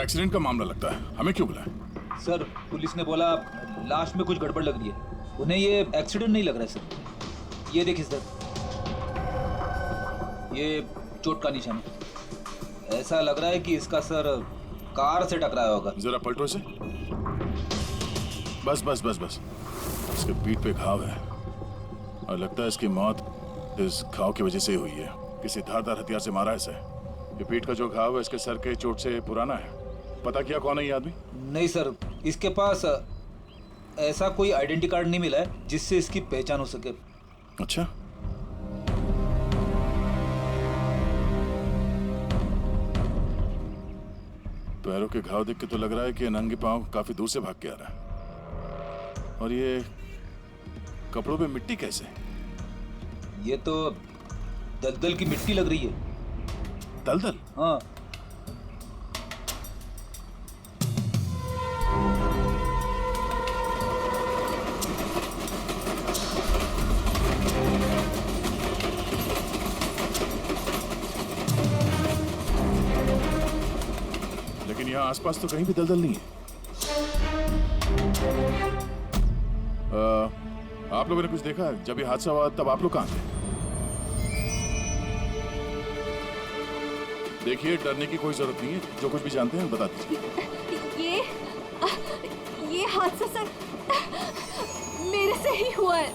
Accident का मामला लगता है, हमें क्यों बुलाया? सर पुलिस ने बोला लाश में कुछ गड़बड़ लग रही है, उन्हें ये एक्सीडेंट नहीं लग रहा है सर। ये देखिए सर, ये चोट का निशान है। ऐसा लग रहा है कि इसका सर कार से टकराया होगा। जरा पलटो इसे। बस बस बस बस, इसके पीठ पे घाव है और लगता है इसकी मौत इस घाव की वजह से ही हुई है। किसी धारदार हथियार से मारा है इसे। ये पीठ का जो घाव है इसके सर के चोट से पुराना है। पता किया कौन है ये आदमी? नहीं सर, इसके पास ऐसा कोई आइडेंटिटी कार्ड नहीं मिला है जिससे इसकी पहचान हो सके। अच्छा, पैरों के घाव देख के तो लग रहा है कि नंगे पांव काफी दूर से भाग के आ रहा है। और ये कपड़ों पे मिट्टी कैसे? ये तो दलदल की मिट्टी लग रही है। दलदल? हाँ। लेकिन यहाँ आसपास तो कहीं भी दलदल नहीं है। आप लोगों ने कुछ देखा? जब ये हादसा हुआ तब आप लोग कहाँ थे? देखिए, डरने की कोई जरूरत नहीं है। जो कुछ भी जानते हैं बता दीजिए। ये हादसा सर मेरे से ही हुआ है।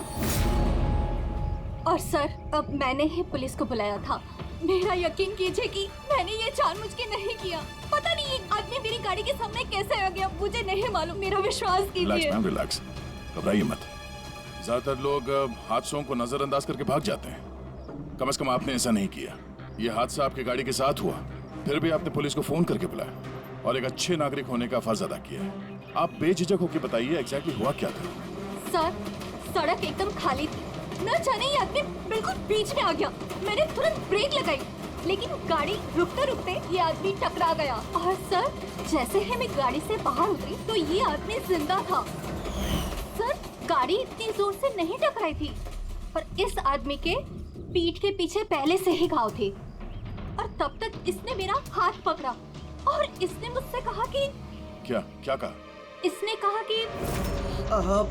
और सर अब मैंने ही पुलिस को बुलाया था। मेरा यकीन कीजिए कि मैंने ये जानबूझ के नहीं किया। पता नहीं ये आदमी मेरी गाड़ी के सामने कैसे आ गया, मुझे नहीं मालूम। मेरा विश्वास कीजिए। रिलैक्स मैम, रिलैक्स, घबराइए मत। ज्यादातर लोग हादसों को नजरअंदाज करके भाग जाते हैं। कम से कम आपने ऐसा नहीं किया। ये हादसा आपकी गाड़ी के साथ हुआ, फिर भी आपने पुलिस को फोन करके बुलाया और एक अच्छे नागरिक होने का फर्ज अदा किया है। आप बेझिझक होकर बताइए एग्जैक्टली हुआ क्या था। सर सड़क एकदम खाली थी, न जाने ये आदमी बिल्कुल बीच में आ गया। मैंने तुरंत ब्रेक लगाई, लेकिन गाड़ी रुकते रुकते ये आदमी टकरा गया। और सर जैसे ही मैं गाड़ी से बाहर उतरी तो ये आदमी जिंदा था। सर गाड़ी इतनी जोर से नहीं टकराई थी, पर इस आदमी के पीठ के पीछे पहले से ही घाव थे। और तब तक इसने मेरा हाथ पकड़ा और इसने मुझसे कहा कि क्या क्या कहा? इसने कहा कि आप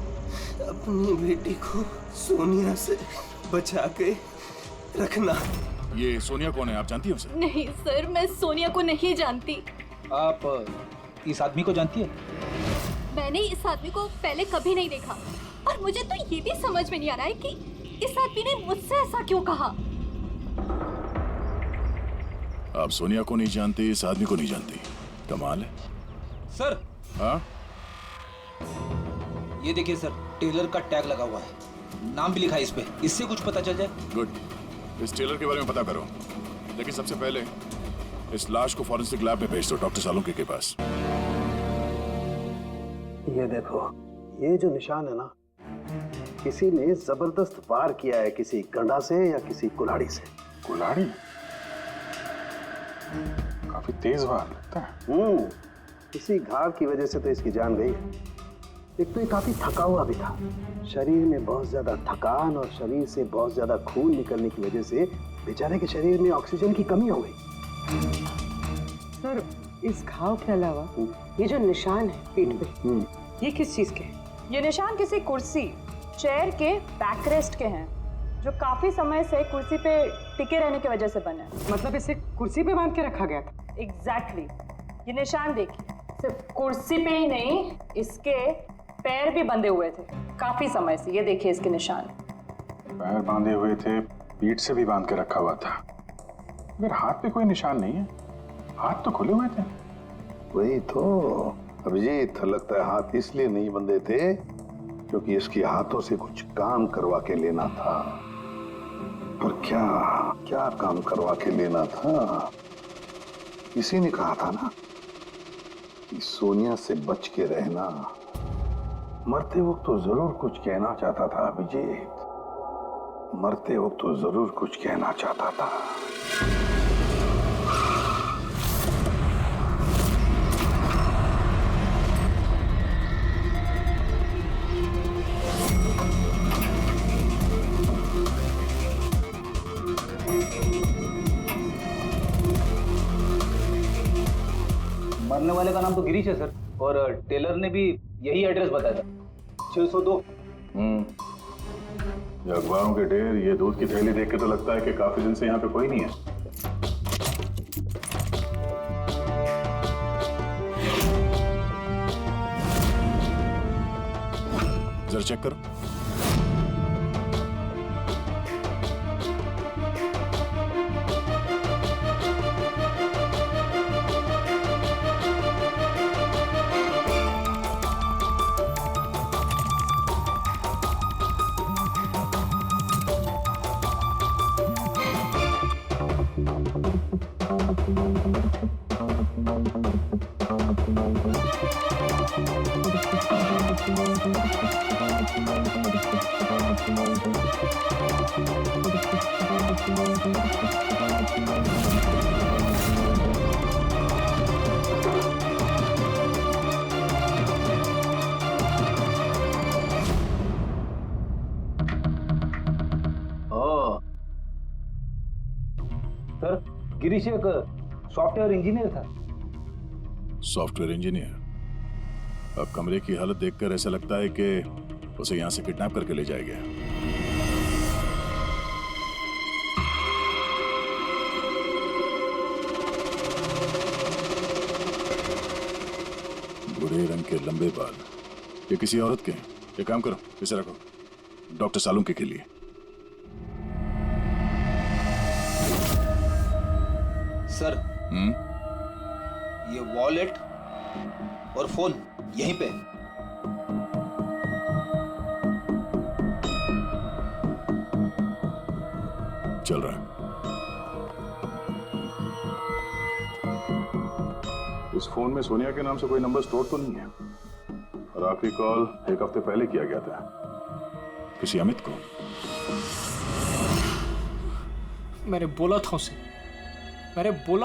अपनी बेटी को सोनिया से बचा के रखना। ये सोनिया कौन है, आप जानती हो उसे? नहीं सर, मैं सोनिया को नहीं जानती। आप इस आदमी को जानती है? मैंने इस आदमी को पहले कभी नहीं देखा और मुझे तो ये भी समझ में नहीं आ रहा है कि इस आदमी ने मुझसे ऐसा क्यों कहा। आप सोनिया को नहीं जानती, इस आदमी को नहीं जानती, कमाल है। सर हाँ, ये देखिए सर, टेलर का टैग लगा हुआ है, नाम भी लिखा है इस पे। इससे कुछ पता चल जाए। गुड। इस टेलर के बारे में पता करो, लेकिन सबसे पहले इस लाश को फॉरेंसिक लैब में भेज दो, डॉक्टर सालुंके के पास। ये देखो, ये जो निशान है ना, किसी ने जबरदस्त वार किया है, किसी गंडा से या किसी कुल्हाड़ी से। कुल्हाड़ी? काफी तेज वार लगता है। इसी घाव की वजह से तो इसकी जान गई है। एक तो ये काफी थका हुआ भी था, शरीर में बहुत ज्यादा थकान और शरीर से बहुत ज्यादा खून निकलने की वजह से बेचारे के शरीर में ऑक्सीजन की कमी हो गई। सर इस घाव के अलावा ये जो निशान है पीठ पे, ये किस चीज के हैं? ये निशान किसी कुर्सी, चेयर के बैकरेस्ट के हैं, जो काफी समय से कुर्सी पे टिके रहने की वजह से बने हैं। मतलब इसे कुर्सी पे बांध के रखा गया था? एग्जैक्टली। ये निशान देखिए, सिर्फ कुर्सी पे ही नहीं, इसके पैर भी बंधे हुए थे काफी समय से। ये देखिए इसके निशान। पैर बांधे हुए थे, पीठ से भी बांध के रखा हुआ था, मगर हाथ पे कोई निशान नहीं है। हाथ तो खुले हुए थे। वही तो अभिजीत, लगता है हाथ इसलिए नहीं बंधे थे क्योंकि इसके हाथों से कुछ काम करवा के लेना था। पर क्या क्या काम करवा के लेना था? इसी ने कहा था ना कि सोनिया से बच के रहना। मरते वक्त तो जरूर कुछ कहना चाहता था अभिजीत, मरते वक्त तो जरूर कुछ कहना चाहता था। सामने वाले का नाम तो गिरीश है सर, और टेलर ने भी यही एड्रेस बताया था, 602। ये अखबारों के ढेर, ये दूध की थैली देख के तो लगता है कि काफी दिन से यहाँ पे कोई नहीं है। जरा चेक करो। सर गिरीश एक सॉफ्टवेयर इंजीनियर था। Software engineer. अब कमरे की हालत देखकर ऐसा लगता है कि उसे यहां से किडनैप करके ले जाया गया। भूरे रंग के लंबे बाल, ये किसी औरत के हैं। ये काम करो, इसे रखो डॉक्टर सालुंके के लिए। सर ये वॉलेट और फोन यहीं पे। चल रहा है। इस फोन में सोनिया के नाम से कोई नंबर स्टोर तो नहीं है, और आखिरी कॉल 1 हफ्ते पहले किया गया था। किसी अमित को। मैंने बोला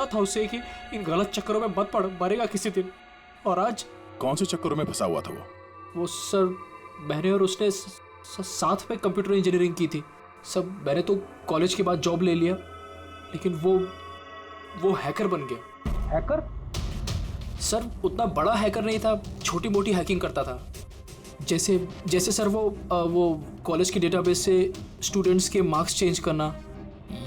था उसे कि इन गलत चक्करों में मत पड़, मरेगा किसी दिन। और आज कौन से चक्करों में फंसा हुआ था वो सर, मैंने और उसने साथ में कंप्यूटर इंजीनियरिंग की थी सब। मैंने तो कॉलेज के बाद जॉब ले लिया, लेकिन वो हैकर बन गया। हैकर? सर उतना बड़ा हैकर नहीं था, छोटी मोटी हैकिंग करता था। जैसे सर वो कॉलेज के डेटाबेस से स्टूडेंट्स के मार्क्स चेंज करना,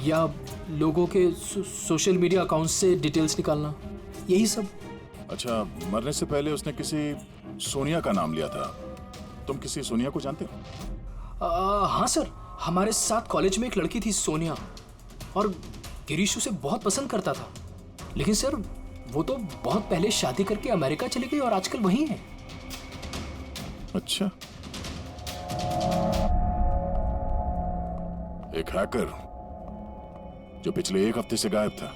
या लोगों के सोशल मीडिया अकाउंट्स से डिटेल्स निकालना, यही सब। अच्छा, मरने से पहले उसने किसी सोनिया का नाम लिया था। तुम किसी सोनिया को जानते हो? हाँ सर, हमारे साथ कॉलेज में एक लड़की थी सोनिया, और गिरीश उसे बहुत पसंद करता था। लेकिन सर वो तो बहुत पहले शादी करके अमेरिका चली गई और आजकल वहीं है। अच्छा, एक हैकर जो पिछले 1 हफ्ते से गायब था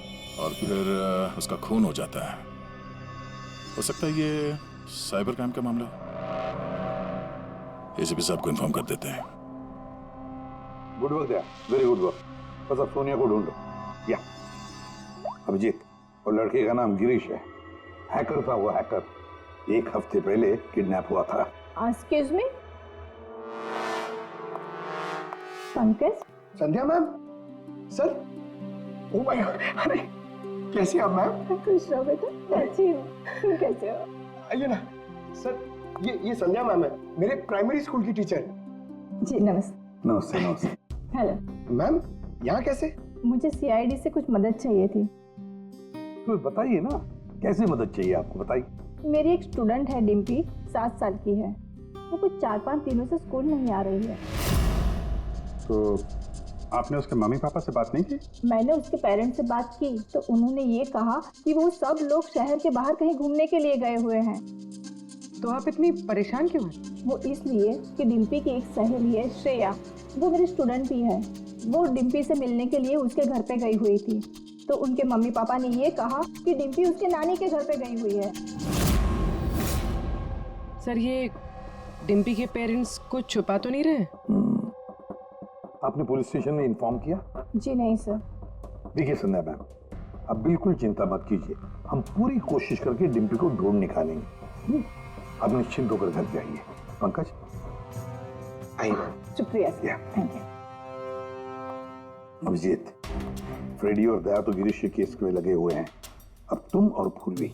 और फिर उसका खून हो जाता है। हो सकता है ये साइबर क्राइम का मामला हो। एसीपी साहब को इन्फॉर्म कर देते हैं। गुड वर्क यार, वेरी गुड वर्क। बस अब सोनिया को ढूंढो। या अभिजीत, और लड़के का नाम गिरीश है। हैकर था वो, हैकर 1 हफ्ते पहले किडनैप हुआ था। Excuse me, Pankaj. Sandhya ma'am, sir. Oh my God, अरे कैसे आप मैम? खुश रहो बेटा, अच्छी हूँ, तुम कैसे हो? आइए ना सर, ये संध्या मैम है, मेरे प्राइमरी स्कूल की टीचर। जी नमस्ते। नमस्ते नमस्ते। हेलो मैम, यहाँ कैसे? मुझे सीआईडी से कुछ मदद चाहिए थी। तो बताइए ना, कैसे मदद चाहिए आपको, बताइए। मेरी एक स्टूडेंट है डिम्पी, 7 साल की है। वो कुछ 4-5 दिनों से स्कूल नहीं आ रही है। तो आपने उसके मम्मी पापा से बात नहीं की? मैंने उसके पेरेंट्स से बात की तो उन्होंने ये कहा कि वो सब लोग शहर के बाहर कहीं घूमने के लिए गए हुए हैं। तो आप इतनी परेशान क्यों हैं? वो इसलिए कि डिम्पी की एक सहेली है श्रेया, वो मेरी स्टूडेंट भी है। वो डिम्पी से मिलने के लिए उसके घर पे गई हुई थी, तो उनके मम्मी पापा ने ये कहा कि डिम्पी उसके नानी के घर पे गई हुई है। सर ये डिम्पी के पेरेंट्स कुछ छुपा तो नहीं रहे? आपने पुलिस स्टेशन में इन्फॉर्म किया? जी नहीं सर। देखिए संध्या मैम, आप बिल्कुल चिंता मत कीजिए, हम पूरी कोशिश करके डिम्पी को ढूंढ निकालेंगे। आप निश्चिंत होकर घर जाइए। पंकज आइए। शुक्रिया sir, thank you. Abhijeet, Freddy और दया तो गिरीश के केस में लगे हुए हैं। अब तुम और पूर्वी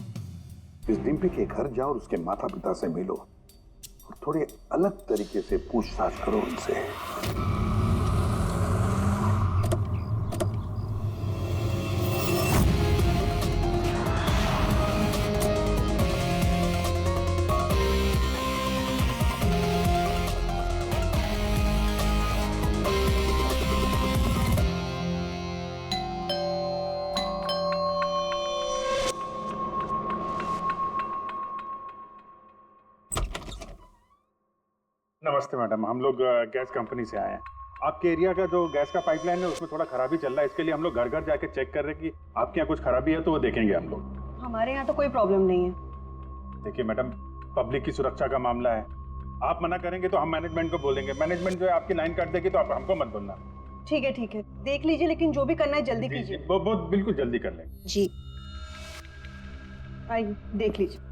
इस डिम्पी के घर जाओ और उसके माता पिता से मिलो और थोड़े अलग तरीके से पूछताछ करो उनसे। नमस्ते मैडम, हम लोग गैस कंपनी से आए हैं। आपके एरिया का जो गैस का पाइपलाइन है उसमें थोड़ा खराबी चल रहा है, इसके लिए हम लोग घर घर जाके चेक कर रहे हैं कि आपके यहाँ कुछ खराबी है तो वो देखेंगे हम लोग। हमारे यहाँ तो कोई प्रॉब्लम नहीं है। देखिए मैडम, पब्लिक की सुरक्षा का मामला है, आप मना करेंगे तो हम मैनेजमेंट को बोलेंगे, मैनेजमेंट जो है आपकी लाइन काट देगी तो आप हमको मत बोलना। ठीक है, देख लीजिए, लेकिन जो भी करना है जल्दी कीजिए। वो बिल्कुल जल्दी कर लेंगे। जी आइए देख लीजिए।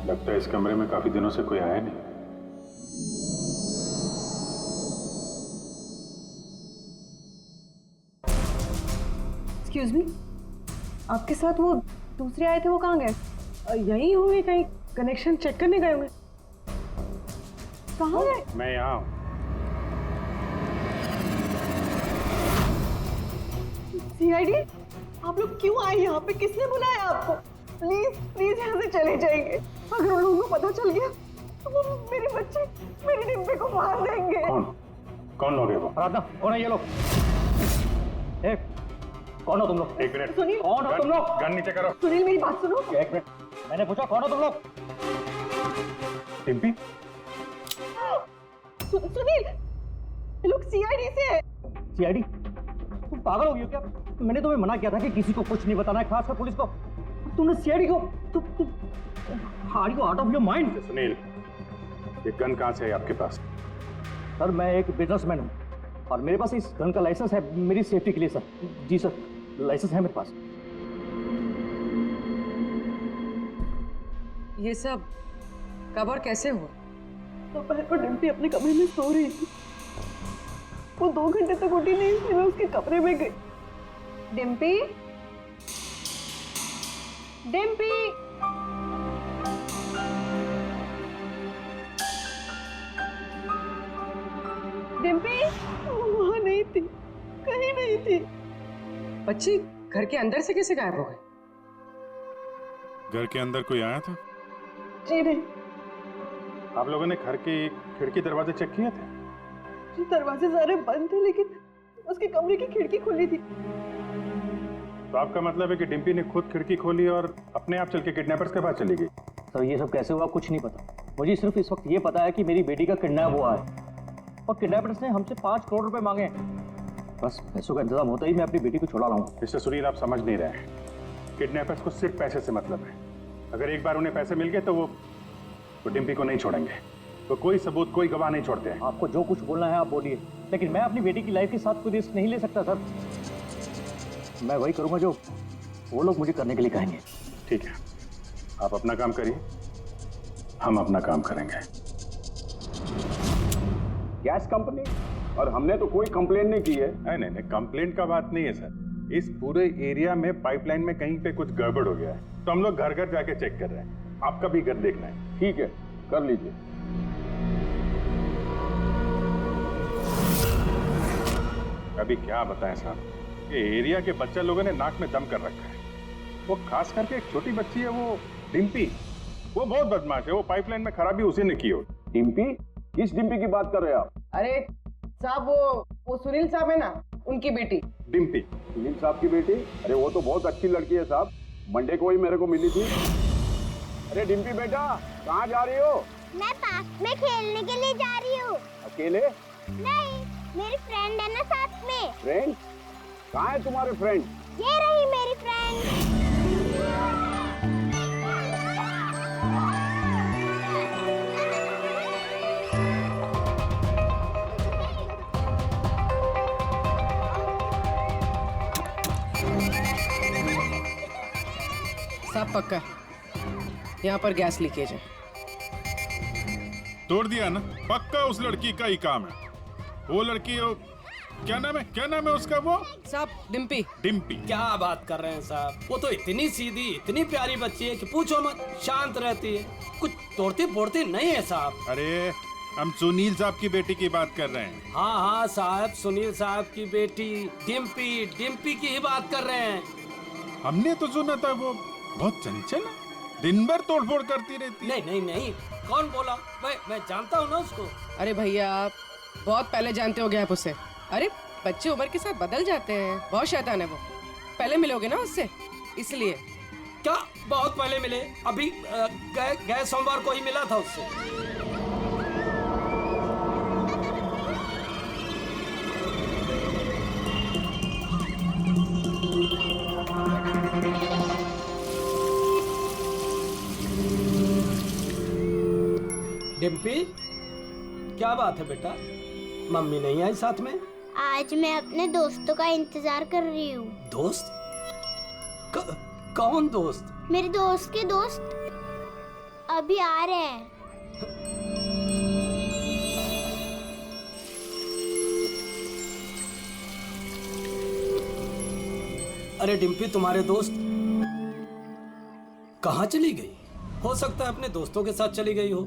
लगता है इस कमरे में काफी दिनों से कोई आया नहीं। एक्सक्यूज मी, आपके साथ वो दूसरे आए थे, वो कहाँ गए? यहीं होंगे, कहीं कनेक्शन चेक करने गए होंगे। कहाँ गए? मैं यहाँ हूँ। सीआईडी, आप लोग क्यों आए यहाँ पे? किसने बुलाया आपको? प्लीज प्लीज यहाँ से चले जाएंगे। अगर उन लोगों को पता चल गया तो वो मेरे बच्चे, मेरी डिम्पी को मार देंगे। कौन लोग है वो? आराधना, कौन है ये लोग? कौन हो तुम लोग? एक मिनट, सुनील, कौन हो तुम लोग? गन नीचे करो। सुनील मेरी बात सुनो। एक मिनट, मैंने पूछा कौन हो तुम लोग? डिम्पी? सुनील, ये लोग सीआईडी से है। सीआईडी? तुम पागल हो गई हो क्या? मैंने तुम्हें मना किया था कि किसी को कुछ नहीं बताना है, खासकर पुलिस को। तुमने सीआईडी को are you out of your mind? Sunil, ये गन कहाँ से है आपके पास? सर मैं एक बिजनेसमैन हूँ और मेरे पास इस गन का लाइसेंस है, मेरी सेफ्टी के लिए सर। जी सर, लाइसेंस है मेरे पास। ये सब कब और कैसे हुआ? दोपहर को डिम्पी अपने कमरे में सो रही थी। वो 2 घंटे तक उठी नहीं, इसलिए मैं उसके कमरे में गई। डिम्पी, डिम्पी, डिम्पी वहां नहीं थी, कहीं नहीं थी। बच्ची घर के अंदर से कैसे गायब हो गई? घर के अंदर कोई आया था? जी नहीं। आप लोगों ने घर की खिड़की दरवाजे चेक किए थे? जी दरवाजे सारे बंद थे, लेकिन उसके कमरे की खिड़की खुली थी। तो आपका मतलब है कि डिम्पी ने खुद खिड़की खोली और अपने आप चल के किडनैपर्स के पास चली गई? सर ये सब कैसे हुआ कुछ नहीं पता, मुझे सिर्फ इस वक्त ये पता है कि मेरी बेटी का किडनैप हुआ है और किडनैपर्स ने हमसे 5 करोड़ रुपए मांगे। बस पैसों का इंतजाम होता ही मैं अपनी बेटी को छुड़ा रहा हूँ। मिस्टर सुनील, आप समझ नहीं रहे हैं। किडनैपर्स को सिर्फ पैसे से मतलब है। अगर एक बार उन्हें पैसे मिल गए तो वो डिम्पी को नहीं छोड़ेंगे। तो कोई सबूत, कोई गवाह नहीं छोड़ते हैं। आपको जो कुछ बोलना है आप बोलिए, लेकिन मैं अपनी बेटी की लाइफ के साथ कोई रिस्क नहीं ले सकता सर। मैं वही करूंगा जो वो लोग मुझे करने के लिए कहेंगे। ठीक है, आप अपना काम करिए, हम अपना काम करेंगे। Gas company? और हमने तो कोई कंप्लेन नहीं की है। नहीं, कंप्लेंट का बात नहीं है सर। इस पूरे एरिया में पाइपलाइन में कहीं पे कुछ गड़बड़ हो गया है, तो हम लोग घर घर जाके चेक कर रहे हैं। आपका भी घर देखना है। ठीक है, कर लीजिए। अभी क्या बताएं साहब, ये एरिया के बच्चा लोगों ने नाक में दम कर रखा है। वो खास करके एक छोटी बच्ची है, वो डिम्पी, वो बहुत बदमाश है। वो पाइपलाइन में खराबी उसी ने की हो। डिम्पी? किस डिम्पी की बात कर रहे हैं आप? अरे साहब, वो सुनील साहब है ना, उनकी बेटी। डिम्पी? सुनील साहब की बेटी? अरे वो तो बहुत अच्छी लड़की है साहब, मंडे को ही मेरे को मिली थी। अरे डिम्पी बेटा, कहाँ जा रही हो? मैं पार्क में खेलने के लिए जा रही हूँ। अकेले? नहीं, मेरी फ्रेंड है ना साथ में। फ्रेंड? कहाँ है तुम्हारे फ्रेंड? ये रही मेरी फ्रेंड। साफ पक्का यहाँ पर गैस लीकेज है। तोड़ दिया ना, पक्का उस लड़की का ही काम है। वो लड़की क्या नाम है उसका? वो साहब डिम्पी। डिम्पी। क्या बात कर रहे हैं साहब, वो तो इतनी सीधी इतनी प्यारी बच्ची है कि पूछो मत, शांत रहती है, कुछ तोड़ती फोड़ती नहीं है साहब। अरे हम सुनील साहब की बेटी की बात कर रहे हैं। हाँ हाँ साहब, सुनील साहब की बेटी डिम्पी की ही बात कर रहे हैं। हमने तो सुना था वो बहुत चंचल है, दिन भर तोड़फोड़ करती रहती है। नहीं, कौन बोला? मैं जानता हूँ ना उसको। अरे भैया आप बहुत पहले जानते हो गए उसे। अरे बच्चे उम्र के साथ बदल जाते हैं, बहुत शैतान है वो। पहले मिलोगे ना उससे, इसलिए। क्या बहुत पहले मिले? अभी गए सोमवार को ही मिला था उससे। डिम्पी, क्या बात है बेटा, मम्मी नहीं आई साथ में? आज मैं अपने दोस्तों का इंतजार कर रही हूँ। दोस्त? कौन दोस्त? मेरे दोस्त के दोस्त अभी आ रहे हैं। अरे डिम्पी, तुम्हारे दोस्त कहाँ चली गई? हो सकता है अपने दोस्तों के साथ चली गई हो,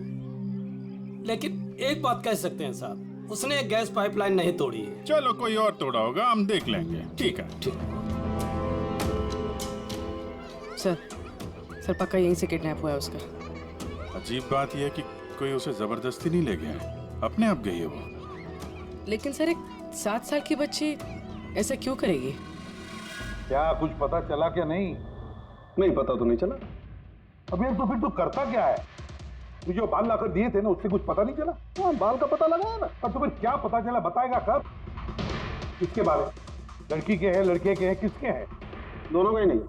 लेकिन एक बात कह सकते हैं साहब, उसने गैस पाइपलाइन नहीं तोड़ी है। चलो कोई और तोड़ा होगा, हम देख लेंगे। ठीक है। सर पक्का यहीं से किडनैप हुआ है उसका। अजीब बात यह है कि कोई उसे जबरदस्ती नहीं ले गया है, अपने आप गई है वो। लेकिन सर एक 7 साल की बच्ची ऐसा क्यों करेगी? क्या कुछ पता चला क्या? नहीं पता तो नहीं चला। अबे तो फिर तू करता क्या है? तू जो बाल लाकर दिए थे ना, उससे कुछ पता नहीं चला? हाँ, बाल का पता लगा है ना। और तो फिर क्या पता चला, बताएगा कब? किसके बाल है? लड़की के हैं, लड़के के हैं, किसके हैं? दोनों के नहीं।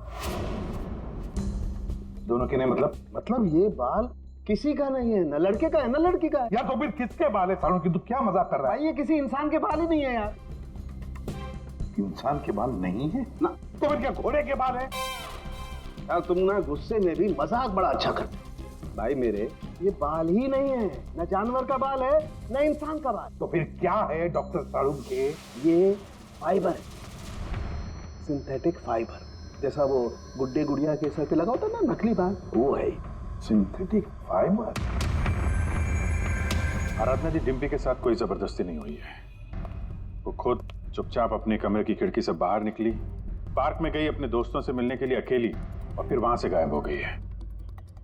दोनों के नहीं मतलब ये बाल किसी का नहीं है, न लड़के का है न लड़की का है। या तो फिर किसके बाल है? सालों की तू क्या मजाक कर रहा है? भाई ये किसी इंसान के बाल ही नहीं है यार। इंसान के बाल नहीं है ना, तो फिर क्या घोड़े के बाल है? यार तुम ना गुस्से में भी मजाक बड़ा अच्छा करते। भाई मेरे ये बाल ही नहीं है, न जानवर का बाल है न इंसान का बाल। तो फिर क्या है डॉक्टर साड़ू के? ये फाइबर है, सिंथेटिक फाइबर। जैसा वो गुड्डे गुड़िया के सर पे लगा होता ना नकली बाल, वो है सिंथेटिक फाइबर। आराधना जी, डिम्पी के साथ कोई जबरदस्ती नहीं हुई है। वो खुद चुपचाप अपने कमरे की खिड़की से बाहर निकली, पार्क में गई अपने दोस्तों से मिलने के लिए अकेली, और फिर वहां से गायब हो गई है।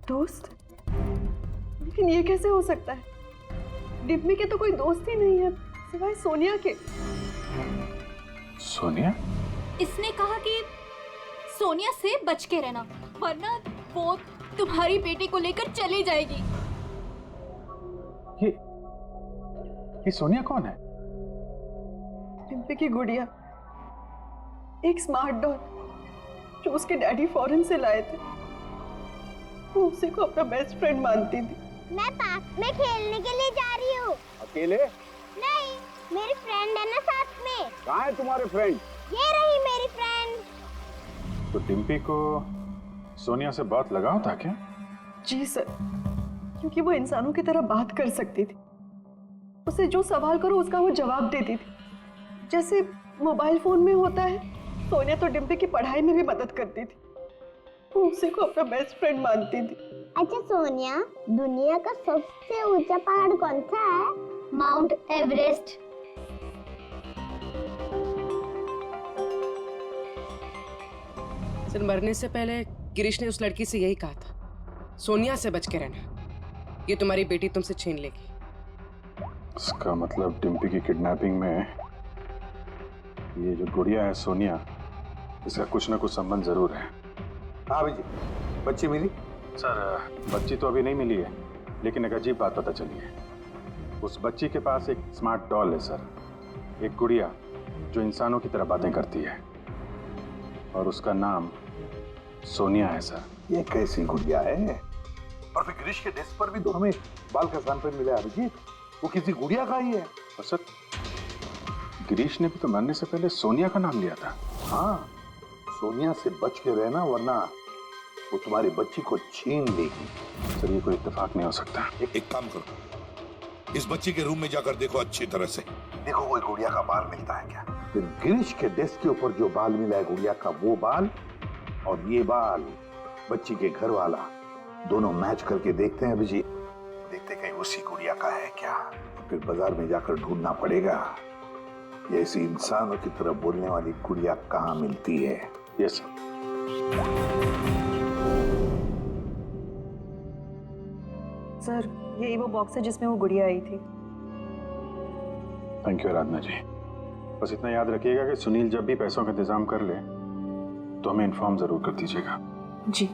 दोस्त? लेकिन ये कैसे हो सकता है? डिम्पी के तो कोई दोस्त ही नहीं है सिवाय सोनिया के। सोनिया? इसने कहा कि सोनिया से बच के रहना, वरना वो तुम्हारी बेटी को लेकर चली जाएगी। ये सोनिया कौन है? डिम्पी की गुड़िया, एक स्मार्ट डॉल जो उसके डैडी फॉरेन से लाए थे। वो उसी को अपना बेस्ट फ्रेंड मानती थी। मैं पार्क में खेलने के लिए जा रही हूँ। अकेले? नहीं, मेरी फ्रेंड है ना साथ में। कहाँ है तुम्हारे फ्रेंड? ये रही मेरी फ्रेंड। तो डिम्पी को सोनिया से बहुत लगाव था क्या? जी सर, क्योंकि वो इंसानों की तरह बात कर सकती थी। उसे जो सवाल करो उसका वो जवाब देती थी, जैसे मोबाइल फोन में होता है। सोनिया तो डिम्पी की पढ़ाई में भी मदद करती थी। वो उसी को अपना बेस्ट फ्रेंड मानती थी। अच्छा सोनिया, दुनिया का सबसे ऊंचा पहाड़ कौन सा है? Mount Everest. सर मरने से पहले गिरीश ने उस लड़की से यही कहा था, सोनिया से बच के रहना, ये तुम्हारी बेटी तुमसे छीन लेगी। इसका मतलब डिम्पी की किडनैपिंग में ये जो गुड़िया है सोनिया, इसका कुछ ना कुछ संबंध जरूर है। हाँ जी, बच्ची मिली? सर बच्ची तो अभी नहीं मिली है, लेकिन एक अजीब बात पता चली है। उस बच्ची के पास एक स्मार्ट डॉल है सर, एक गुड़िया जो इंसानों की तरह बातें करती है, और उसका नाम सोनिया है सर। ये कैसी गुड़िया है? और फिर गिरीश के डेस्क पर भी तो हमें बाल का सैंपल मिला अभिजीत, वो किसी गुड़िया का ही है। और सर गिरीश ने भी तो मरने से पहले सोनिया का नाम लिया था। हाँ, सोनिया से बच के रहना, वरना वो तुम्हारी बच्ची को छीन लेगी। सर ये कोई इत्तेफाक नहीं हो सकता। एक काम करो, इस बच्ची के रूम में जाकर देखो अच्छी तरह से। देखो कोई गुड़िया का बाल मिलता है क्या? फिर गिरीश के डेस्क के ऊपर जो बाल मिला है गुड़िया का, वो बाल और ये बाल बच्ची के घर वाला, दोनों मैच करके देखते हैं अभिजीत। देखते कहीं उसी गुड़िया का है क्या? फिर बाजार में जाकर ढूंढना पड़ेगा ये ऐसी इंसानों की तरह बोलने वाली गुड़िया कहाँ मिलती है। Yes sir. सर यही वो बॉक्स है जिसमें वो गुड़िया आई थी। थैंक यू आराधना जी। बस इतना याद रखिएगा कि सुनील जब भी पैसों का इंतजाम कर ले तो हमें इन्फॉर्म जरूर कर दीजिएगा। जी।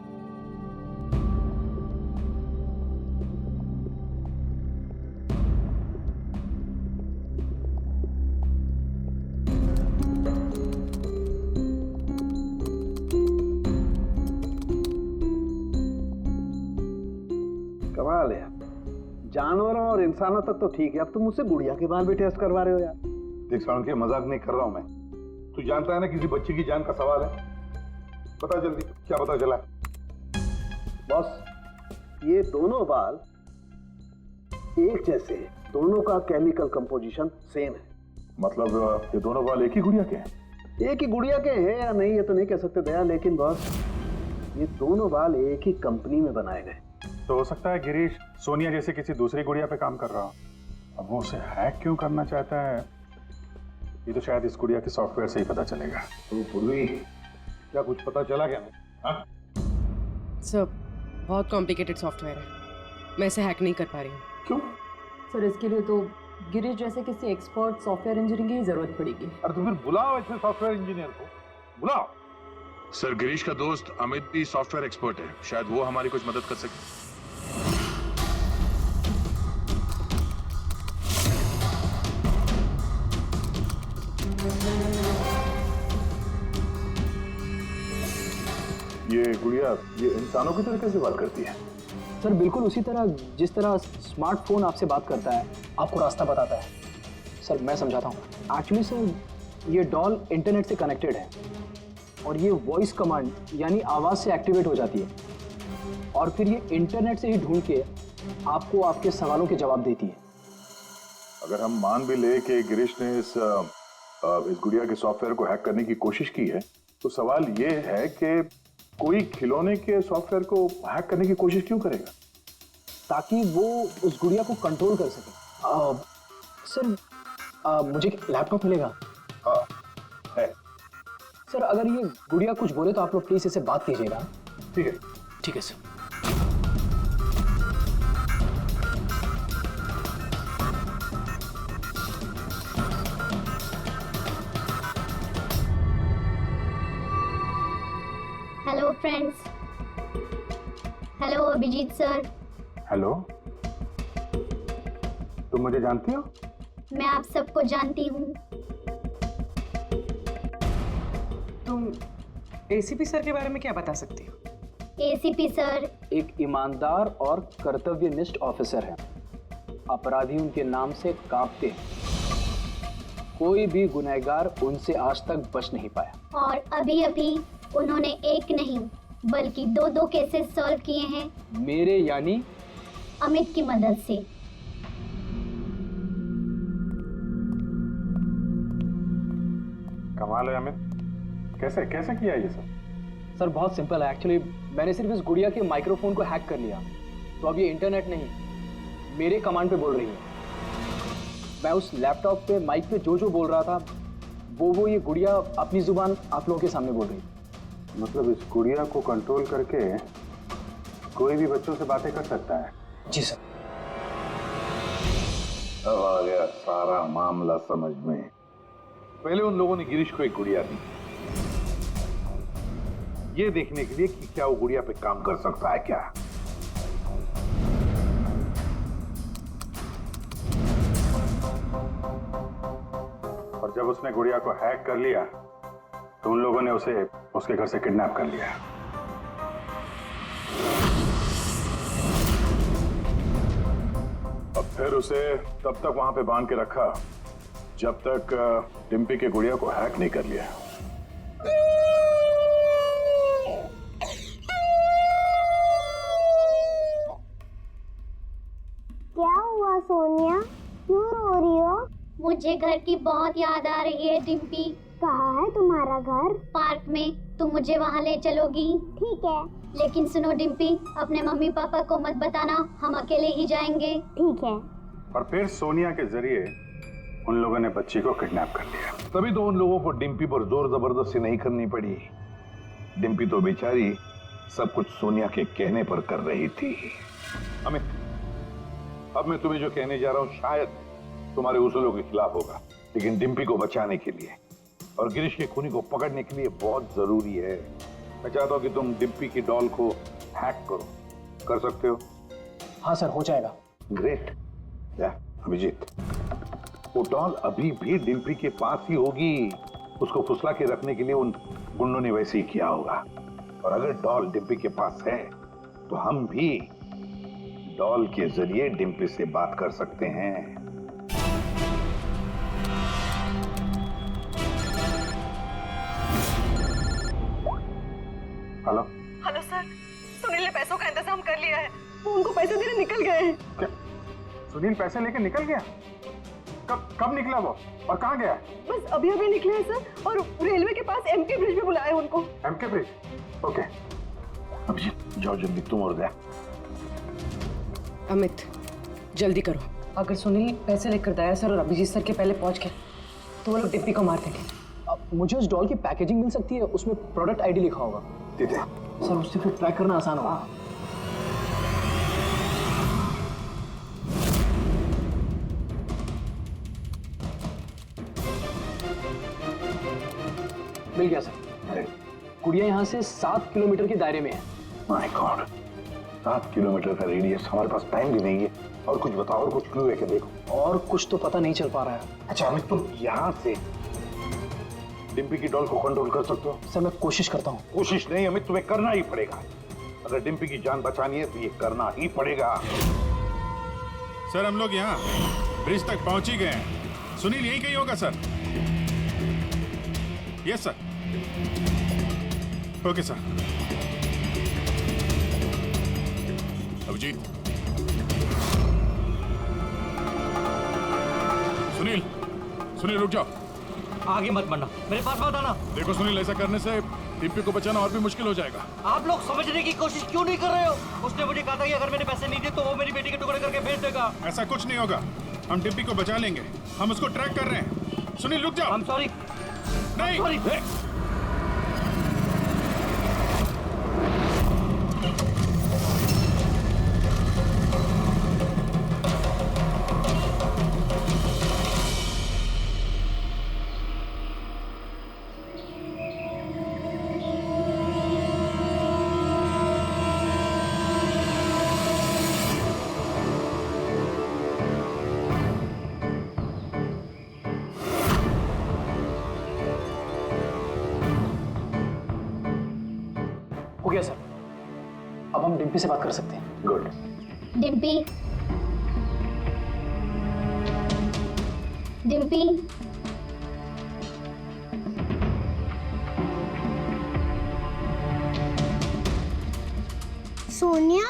कमाल है, जानवरों और इंसानों तक तो ठीक है, अब तुम मुझसे गुड़िया के बाल भी टेस्ट करवा रहे हो यार। देख साउंड के मजाक नहीं कर रहा हूं मैं। तू जानता है ना किसी बच्ची की जान का सवाल है। बता जल्दी क्या पता चला? बॉस ये दोनों बाल एक जैसे हैं, दोनों का केमिकल कंपोजिशन सेम है। मतलब ये दोनों बाल एक ही गुड़िया के हैं? एक ही गुड़िया के हैं या नहीं ये तो नहीं कह सकते दया, लेकिन बॉस ये दोनों बाल एक ही कंपनी में बनाए गए। तो हो सकता है गिरीश सोनिया जैसे किसी दूसरी गुड़िया पे काम कर रहा हो। अब वो उसे हैक क्यों करना चाहता है ये तो शायद इस गुड़िया के सॉफ्टवेयर से ही पता चलेगा। तो पूर्वी क्या कुछ पता चला क्या? सर बहुत कॉम्प्लिकेटेड सॉफ्टवेयर है, मैं इसे हैक नहीं कर पा रही हूँ। क्यों? सर इसके लिए तो गिरीश जैसे किसी एक्सपर्ट सॉफ्टवेयर इंजीनियर की जरूरत पड़ेगी। अरे तो फिर बुलाओ ऐसे सॉफ्टवेयर इंजीनियर को, बुलाओ। सर गिरीश का दोस्त अमित भी सॉफ्टवेयर एक्सपर्ट है, शायद वो हमारी कुछ मदद कर सके। ये गुड़िया ये इंसानों की तरह कैसे बात करती है? सर बिल्कुल उसी तरह जिस तरह स्मार्टफोन आपसे बात करता है, आपको रास्ता बताता है। सर मैं समझाता हूँ। एक्चुअली सर ये डॉल इंटरनेट से कनेक्टेड है और ये वॉइस कमांड यानी आवाज़ से एक्टिवेट हो जाती है और फिर ये इंटरनेट से ही ढूंढ के आपको आपके सवालों के जवाब देती है। अगर हम मान भी ले कि गिरीश ने इस गुड़िया के सॉफ्टवेयर को हैक करने की कोशिश की है, तो सवाल ये है कि कोई खिलौने के सॉफ्टवेयर को हैक करने की कोशिश क्यों करेगा? ताकि वो उस गुड़िया को कंट्रोल कर सके। सर मुझे लैपटॉप मिलेगा? है। सर अगर ये गुड़िया कुछ बोले तो आप लोग प्लीज इसे बात कीजिएगा। ठीक है। ठीक है sir. Hello friends. Hello Abhijeet sir. Hello, तुम मुझे जानती हो? मैं आप सबको जानती हूँ। तुम एसीपी सर के बारे में क्या बता सकती हो? एसीपी सर एक ईमानदार और कर्तव्यनिष्ठ ऑफिसर है। अपराधी उनके नाम से कांपते हैं। कोई भी गुनहगार उनसे आज तक बच नहीं पाया। और अभी अभी उन्होंने एक नहीं बल्कि दो केसेस सॉल्व किए हैं मेरे यानी अमित की मदद से। कमाल है अमित, कैसे कैसे किया ये सब? सर बहुत सिंपल है। एक्चुअली मैंने सिर्फ इस गुड़िया के माइक्रोफोन को हैक कर लिया, तो अब ये इंटरनेट नहीं मेरे कमांड पे बोल रही है। मैं उस लैपटॉप पे माइक पे जो बोल रहा था वो ये गुड़िया अपनी जुबान आप लोगों के सामने बोल रही है। मतलब इस गुड़िया को कंट्रोल करके कोई भी बच्चों से बातें कर सकता है? जी सर। अब आ गया सारा मामला समझ में। पहले उन लोगों ने गिरीश को एक गुड़िया दी, ये देखने के लिए कि क्या वो गुड़िया पे काम कर सकता है क्या। और जब उसने गुड़िया को हैक कर लिया तो उन लोगों ने उसे उसके घर से किडनैप कर लिया। अब फिर उसे तब तक वहां पे बांध के रखा जब तक डिम्पी के गुड़िया को हैक नहीं कर लिया। सोनिया क्यों रो रही हो? मुझे घर की बहुत याद आ रही है डिम्पी। कहाँ है तुम्हारा घर? पार्क में। तुम मुझे वहाँ ले चलोगी? ठीक है। लेकिन सुनो डिम्पी, अपने मम्मी पापा को मत बताना, हम अकेले ही जाएंगे। ठीक है। और फिर सोनिया के जरिए उन लोगों ने बच्ची को किडनैप कर लिया। तभी तो उन लोगों को डिम्पी पर जोर जबरदस्ती नहीं करनी पड़ी। डिम्पी तो बेचारी सब कुछ सोनिया के कहने पर कर रही थी। अमित, अब मैं तुम्हें जो कहने जा रहा हूं शायद तुम्हारे उसूलों के खिलाफ होगा, लेकिन डिम्पी को बचाने के लिए और गिरीश के खूनी को पकड़ने के लिए बहुत जरूरी है। मैं चाहता हूं कि तुम डिम्पी की डॉल को हैक करो। कर सकते हो? हाँ सर, हो जाएगा। ग्रेट। अभिजीत, वो डॉल अभी भी डिम्पी के पास ही होगी। उसको फुसला के रखने के लिए उन गुंडों ने वैसे ही किया होगा। और अगर डॉल डिम्पी के पास है तो हम भी डॉल के जरिए डिम्पी से बात कर सकते हैं। हेलो हेलो सर, सुनील ने पैसों का इंतजाम कर लिया है। वो उनको पैसे देने निकल गए हैं। क्या सुनील पैसे लेके निकल गया? कब निकला वो और कहाँ गया? बस अभी अभी निकले हैं सर, और रेलवे के पास एमके ब्रिज पे बुलाया उनको। MK bridge? ओके। अभिजीत जाओ जल्दी, तुम और दया। अमित जल्दी करो। अगर सुनील पैसे लेकर दया सर और अभिजीत सर के पहले पहुंच गए तो वो लोग डिम्पी को मार देंगे। मुझे उस डॉल की पैकेजिंग मिल सकती है, उसमें प्रोडक्ट आईडी लिखा होगा। ठीक है सर, उससे फिर ट्रैक करना आसान होगा। मिल गया सर। कुड़िया यहाँ से 7 किलोमीटर के दायरे में है। माय गॉड, 7 किलोमीटर का रेडियस। हमारे पास टाइम भी नहीं है। और कुछ बताओ, और कुछ क्लू है क्या? देखो और कुछ तो पता नहीं चल पा रहा है। अच्छा अमित, तुम यहाँ से डिम्पी की डॉल को कंट्रोल कर सकते हो? सर मैं कोशिश करता हूँ। कोशिश नहीं अमित, तुम्हें करना ही पड़ेगा। अगर डिम्पी की जान बचानी है तो ये करना ही पड़ेगा। सर हम लोग यहाँ ब्रिज तक पहुंच ही गए हैं। सुनील यहीं कहीं होगा sir. Yes sir. Okay sir. Abhijeet, Sunil, Sunil रुक जाओ। आगे मत बढ़ना, मेरे पास मत आना। देखो सुनील, ऐसा करने से डिम्पी को बचाना और भी मुश्किल हो जाएगा। आप लोग समझने की कोशिश क्यों नहीं कर रहे हो? उसने मुझे कहा था कि अगर मैंने पैसे नहीं दिए तो वो मेरी बेटी के टुकड़े करके भेज देगा। ऐसा कुछ नहीं होगा, हम डिम्पी को बचा लेंगे। हम उसको ट्रैक कर रहे हैं। सुनील रुक जाओ। I'm sorry। नहीं। I'm sorry। हो गया सर, अब हम डिम्पी से बात कर सकते हैं। गुड। डिम्पी, डिम्पी, सोनिया?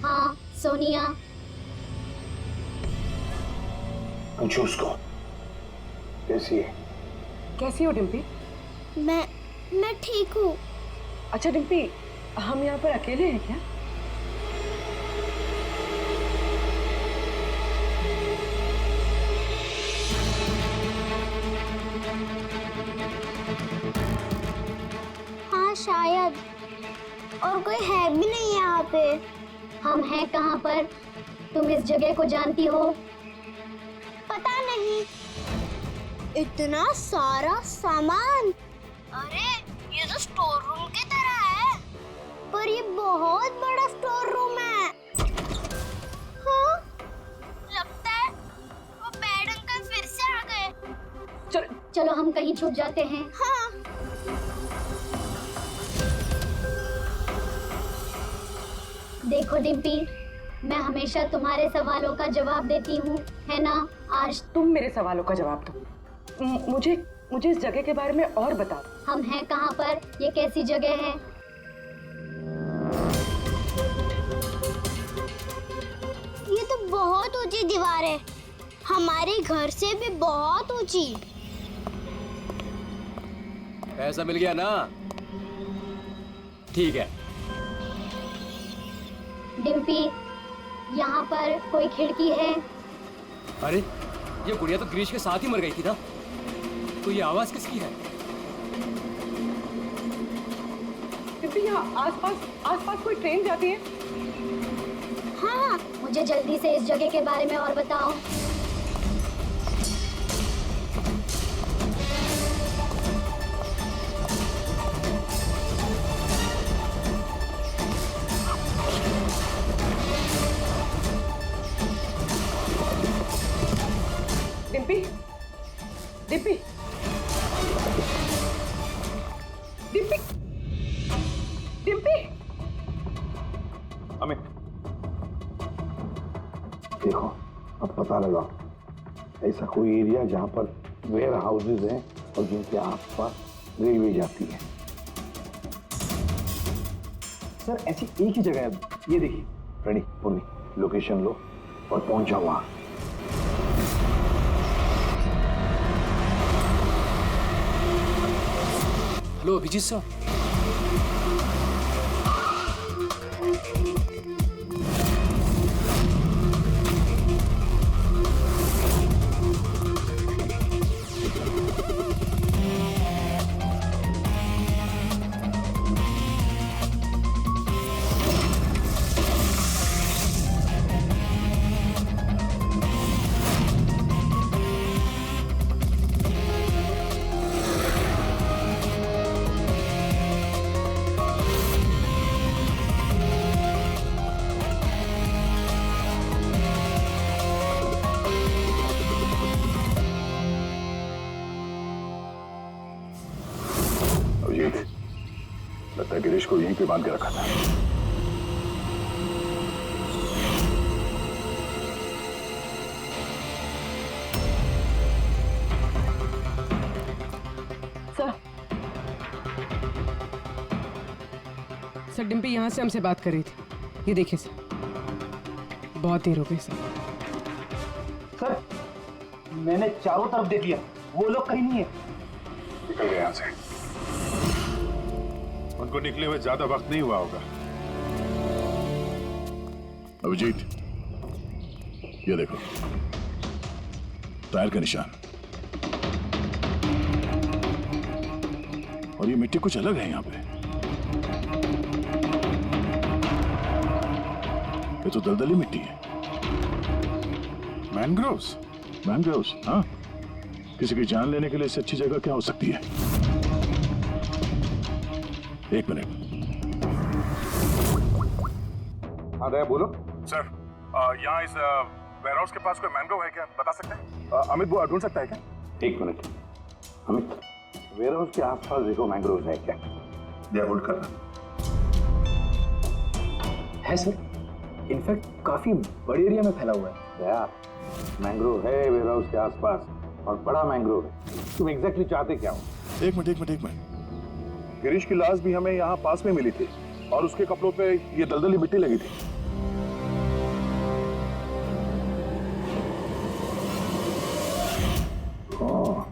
हाँ सोनिया। पूछो उसको कैसी है। कैसी हो डिम्पी? मैं ठीक हूँ। अच्छा डिम्पी, हम यहाँ पर अकेले हैं क्या? हाँ शायद, और कोई है भी नहीं यहाँ पे। हम हैं कहाँ पर? तुम इस जगह को जानती हो? पता नहीं। इतना सारा सामान। अरे ये तो स्टोर रूम की तरह है, पर ये बहुत बड़ा स्टोर रूम है। हाँ, लगता है वो बैड अंकल फिर से आ गए। चलो हम कहीं छुप जाते हैं। हाँ। देखो डिम्पी, मैं हमेशा तुम्हारे सवालों का जवाब देती हूँ, है ना? आज तुम मेरे सवालों का जवाब दो। मुझे इस जगह के बारे में और बताओ। हम हैं कहाँ पर? ये कैसी जगह है? बहुत ऊंची दीवार है, हमारे घर से भी बहुत ऊंची। पैसा मिल गया ना? ठीक है। डिम्पी, यहाँ पर कोई खिड़की है? अरे ये गुड़िया तो गिरीश के साथ ही मर गई थी ना, तो ये आवाज किसकी है? डिम्पी, यहाँ आसपास कोई ट्रेन जाती है? हाँ, मुझे जल्दी से इस जगह के बारे में और बताओ। डिम्पी, डिम्पी, डिम्पी, डिम्पी। अमित, देखो अब पता लगा ऐसा कोई एरिया जहां पर वेयर हाउसेज हैं और जिनके आसपास रेलवे जाती है। सर ऐसी एक ही जगह है, ये देखिए। रेडी पुनी, लोकेशन लो और पहुंच जाओ वहां। Hello Abhijeet sir. लगता है गिरीश को यहीं पे बांध के रखा था। सर डिम्पी यहाँ से हमसे बात कर रही थी। ये देखिए सर, बहुत देर हो गई सर। सर मैंने चारों तरफ देख लिया, वो लोग कहीं नहीं है। निकल गए यहाँ से। उनको निकले हुए ज्यादा वक्त नहीं हुआ होगा। अभिजीत, ये देखो टायर का निशान, और ये मिट्टी कुछ अलग है यहाँ पे। ये तो दलदली मिट्टी है। मैनग्रोव्स? मैनग्रोव्स, हाँ। किसी की जान लेने के लिए इससे अच्छी जगह क्या हो सकती है? एक मिनट। हाँ दया बोलो। सर यहाँ इस वेयरहाउस के पास कोई मैंग्रोव है क्या, बता सकते हैं? अमित वो ढूंढ सकता है क्या? एक मिनट अमित, वेयरहाउस के आसपास देखो मैंग्रोव है क्या? दया होल्ड करना। है सर, इनफैक्ट काफी बड़े एरिया में फैला हुआ है। दया, मैंग्रोव है वेयरहाउस के आसपास और बड़ा मैंग्रोव है। तुम एग्जैक्टली चाहते क्या हो? एक मिनट। गिरीश की लाश भी हमें यहाँ पास में मिली थी और उसके कपड़ों पे ये दलदली मिट्टी लगी थी।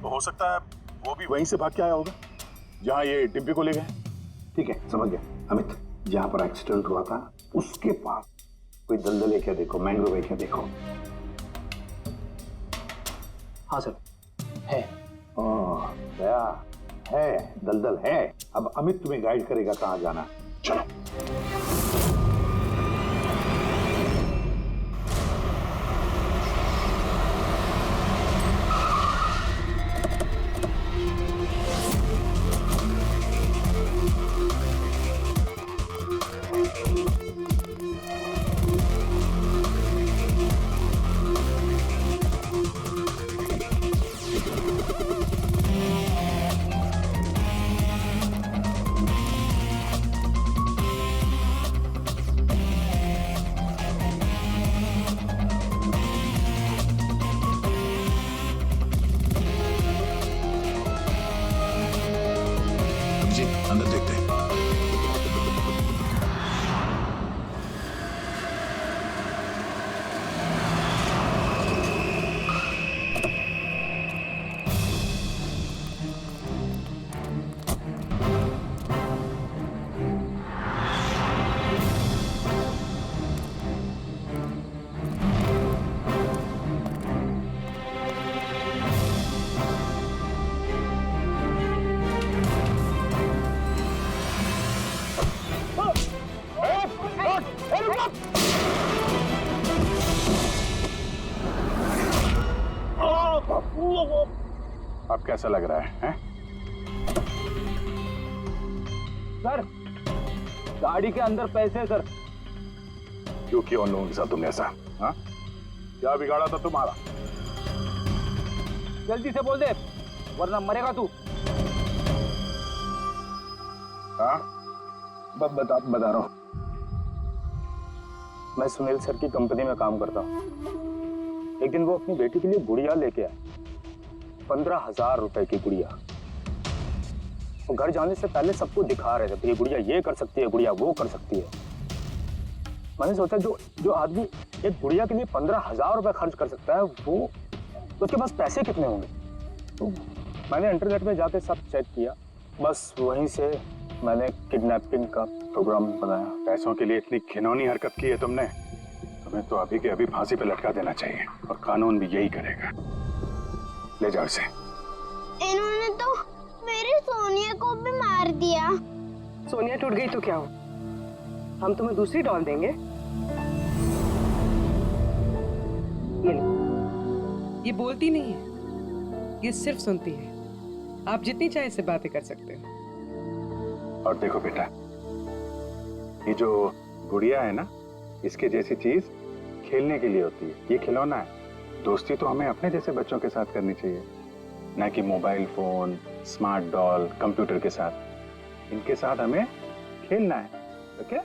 तो हो सकता है वो भी वहीं से भाग के आया होगा जहाँ ये डिम्पी को ले गए। ठीक है, समझ गया अमित। जहाँ पर एक्सीडेंट हुआ था उसके पास कोई दलदल है क्या देखो, मैंग्रोव है क्या देखो। हाँ सर, है। दया, है दलदल है। अब अमित तुम्हें गाइड करेगा कहाँ जाना। चलो। अब कैसा लग रहा है? सर गाड़ी के अंदर पैसे हैं सर। क्यों किया उन लोगों के साथ तुमने ऐसा? हाँ, क्या बिगाड़ा था तुम्हारा? जल्दी से बोल दे वरना मरेगा तू। हाँ, बता रहा हूँ। मैं सुनील सर की कंपनी में काम करता हूँ। एक दिन वो अपनी बेटी के लिए गुड़िया लेके आए, 15,000 रुपए की गुड़िया। वो घर जाने से पहले सबको दिखा रहे थे, ये गुड़िया ये कर सकती है, गुड़िया वो कर सकती है। मैंने सोचा जो आदमी एक गुड़िया के लिए 15,000 रुपए खर्च कर सकता है, वो उसके पास पैसे कितने होंगे। तो मैंने इंटरनेट में जाके सब चेक किया, बस वहीं से मैंने किडनैपिंग का प्रोग्राम बनाया। पैसों के लिए इतनी घिनौनी हरकत की है तुमने, तुम्हें तो अभी के अभी फांसी पे लटका देना चाहिए, और कानून भी यही करेगा। ले जाओ इसे। इन्होंने तो मेरी सोनिया को भी मार दिया। सोनिया टूट गई तो क्या हो, हम तुम्हें दूसरी डॉल देंगे। ये लो। ये बोलती नहीं है, ये सिर्फ सुनती है। आप जितनी चाहे इससे बातें कर सकते हो। और देखो बेटा, ये जो गुड़िया है ना, इसके जैसी चीज खेलने के लिए होती है, ये खिलौना है। दोस्ती तो हमें अपने जैसे बच्चों के साथ करनी चाहिए, ना कि mobile phone, smart doll, computer के साथ। इनके साथ हमें खेलना है, ओके?